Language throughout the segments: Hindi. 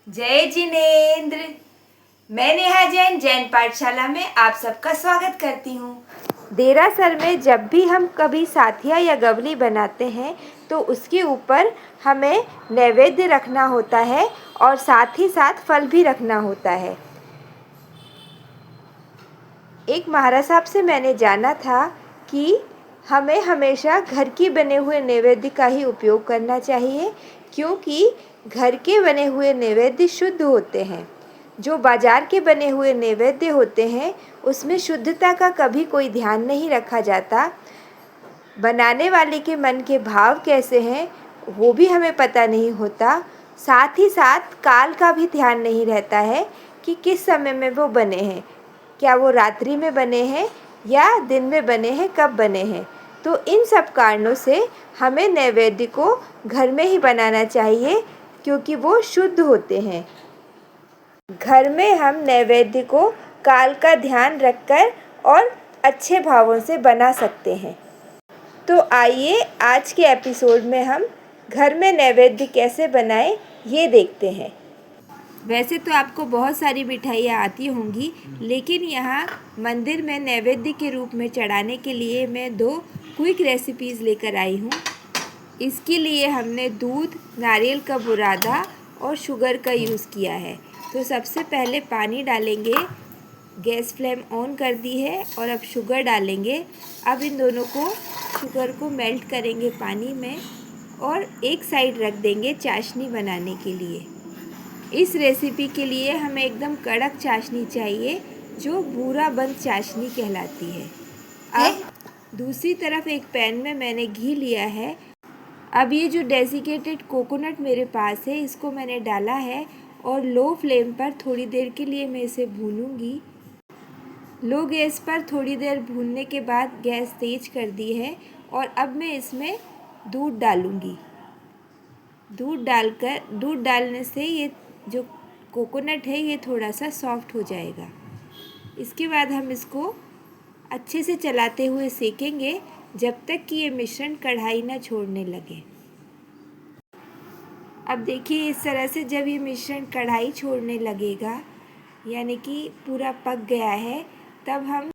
जय जिनेन्द्र। मैं नेहा जैन जैन पाठशाला में आप सबका स्वागत करती हूँ। देरासर में जब भी हम कभी साथिया या गवली बनाते हैं तो उसके ऊपर हमें नैवेद्य रखना होता है और साथ ही साथ फल भी रखना होता है। एक महाराज साहब से मैंने जाना था कि हमें हमेशा घर के बने हुए नैवेद्य का ही उपयोग करना चाहिए, क्योंकि घर के बने हुए नैवेद्य शुद्ध होते हैं। जो बाज़ार के बने हुए नैवेद्य होते हैं उसमें शुद्धता का कभी कोई ध्यान नहीं रखा जाता। बनाने वाले के मन के भाव कैसे हैं वो भी हमें पता नहीं होता। साथ ही साथ काल का भी ध्यान नहीं रहता है कि किस समय में वो बने हैं, क्या वो रात्रि में बने हैं या दिन में बने हैं, कब बने हैं। तो इन सब कारणों से हमें नैवेद्य को घर में ही बनाना चाहिए, क्योंकि वो शुद्ध होते हैं। घर में हम नैवेद्य को काल का ध्यान रखकर और अच्छे भावों से बना सकते हैं। तो आइए आज के एपिसोड में हम घर में नैवेद्य कैसे बनाएं ये देखते हैं। वैसे तो आपको बहुत सारी मिठाइयाँ आती होंगी, लेकिन यहाँ मंदिर में नैवेद्य के रूप में चढ़ाने के लिए मैं 2 क्विक रेसिपीज़ लेकर आई हूँ। इसके लिए हमने दूध, नारियल का बुरादा और शुगर का यूज़ किया है। तो सबसे पहले पानी डालेंगे, गैस फ्लेम ऑन कर दी है और अब शुगर डालेंगे। अब इन दोनों को शुगर को मेल्ट करेंगे पानी में और एक साइड रख देंगे चाशनी बनाने के लिए। इस रेसिपी के लिए हमें एकदम कड़क चाशनी चाहिए, जो बूरा बंद चाशनी कहलाती है। अब दूसरी तरफ एक पैन में मैंने घी लिया है। अब ये जो डेसिकेटेड कोकोनट मेरे पास है इसको मैंने डाला है और लो फ्लेम पर थोड़ी देर के लिए मैं इसे भूनूंगी। लो गैस पर थोड़ी देर भूनने के बाद गैस तेज कर दी है और अब मैं इसमें दूध डालूंगी। दूध डालने से ये जो कोकोनट है ये थोड़ा सा सॉफ्ट हो जाएगा। इसके बाद हम इसको अच्छे से चलाते हुए सेकेंगे जब तक कि ये मिश्रण कढ़ाई ना छोड़ने लगे। अब देखिए इस तरह से जब ये मिश्रण कढ़ाई छोड़ने लगेगा, यानी कि पूरा पक गया है, तब हम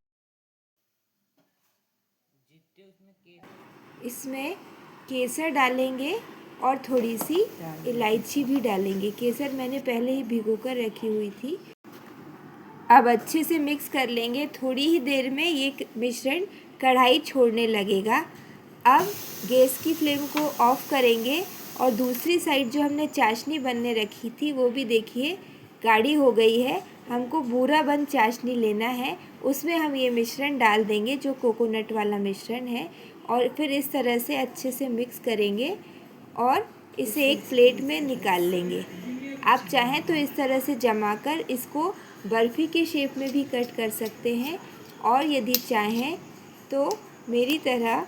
इसमें केसर डालेंगे और थोड़ी सी इलायची भी डालेंगे। केसर मैंने पहले ही भिगोकर रखी हुई थी। अब अच्छे से मिक्स कर लेंगे। थोड़ी ही देर में ये मिश्रण कढ़ाई छोड़ने लगेगा। अब गैस की फ्लेम को ऑफ करेंगे और दूसरी साइड जो हमने चाशनी बनने रखी थी वो भी देखिए गाढ़ी हो गई है। हमको बूरा बंद चाशनी लेना है, उसमें हम ये मिश्रण डाल देंगे जो कोकोनट वाला मिश्रण है और फिर इस तरह से अच्छे से मिक्स करेंगे और इसे एक प्लेट में निकाल लेंगे। आप चाहें तो इस तरह से जमाकर इसको बर्फ़ी के शेप में भी कट कर सकते हैं और यदि चाहें तो मेरी तरह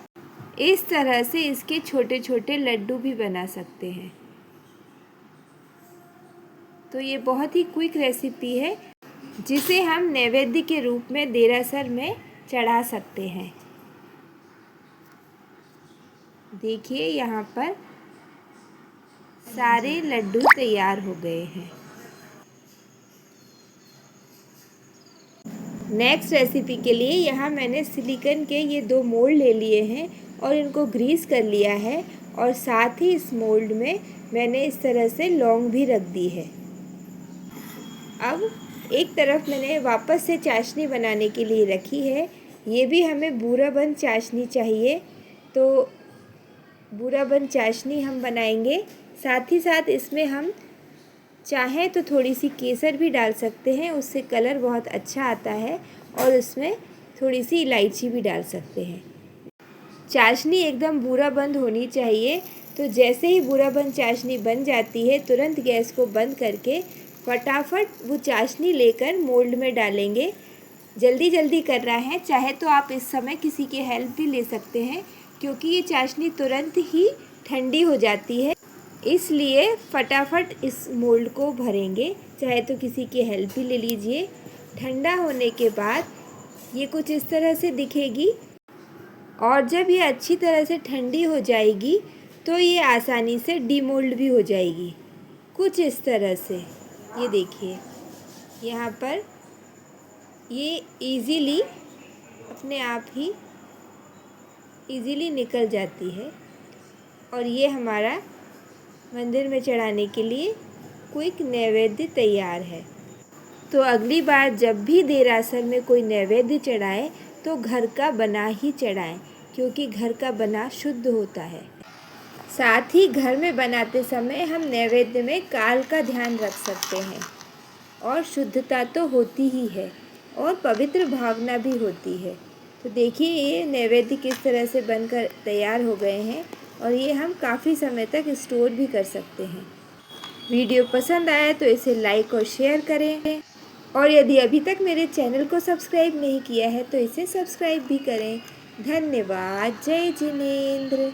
इस तरह से इसके छोटे छोटे लड्डू भी बना सकते हैं। तो ये बहुत ही क्विक रेसिपी है जिसे हम नैवेद्य के रूप में देरासर में चढ़ा सकते हैं। देखिए यहाँ पर सारे लड्डू तैयार हो गए हैं। नेक्स्ट रेसिपी के लिए यहाँ मैंने सिलिकॉन के ये 2 मोल्ड ले लिए हैं और इनको ग्रीस कर लिया है और साथ ही इस मोल्ड में मैंने इस तरह से लौंग भी रख दी है। अब एक तरफ मैंने वापस से चाशनी बनाने के लिए रखी है। ये भी हमें बूरा बंद चाशनी चाहिए, तो बूरा बंद चाशनी हम बनाएंगे। साथ ही साथ इसमें हम चाहें तो थोड़ी सी केसर भी डाल सकते हैं, उससे कलर बहुत अच्छा आता है, और उसमें थोड़ी सी इलायची भी डाल सकते हैं। चाशनी एकदम बूरा बंद होनी चाहिए। तो जैसे ही बूरा बंद चाशनी बन जाती है तुरंत गैस को बंद करके फटाफट वो चाशनी लेकर मोल्ड में डालेंगे। जल्दी जल्दी कर रहा है, चाहे तो आप इस समय किसी की हेल्प भी ले सकते हैं, क्योंकि ये चाशनी तुरंत ही ठंडी हो जाती है, इसलिए फटाफट इस मोल्ड को भरेंगे। चाहे तो किसी की हेल्प भी ले लीजिए। ठंडा होने के बाद ये कुछ इस तरह से दिखेगी और जब ये अच्छी तरह से ठंडी हो जाएगी तो ये आसानी से डीमोल्ड भी हो जाएगी, कुछ इस तरह से। ये देखिए यहाँ पर ये इजीली अपने आप ही इजीली निकल जाती है और ये हमारा मंदिर में चढ़ाने के लिए क्विक नैवेद्य तैयार है। तो अगली बार जब भी देरासर में कोई नैवेद्य चढ़ाए तो घर का बना ही चढ़ाएं, क्योंकि घर का बना शुद्ध होता है। साथ ही घर में बनाते समय हम नैवेद्य में काल का ध्यान रख सकते हैं और शुद्धता तो होती ही है और पवित्र भावना भी होती है। तो देखिए ये नैवेद्य किस तरह से बनकर तैयार हो गए हैं और ये हम काफ़ी समय तक स्टोर भी कर सकते हैं। वीडियो पसंद आया तो इसे लाइक और शेयर करें और यदि अभी तक मेरे चैनल को सब्सक्राइब नहीं किया है तो इसे सब्सक्राइब भी करें। धन्यवाद। जय जिनेंद्र।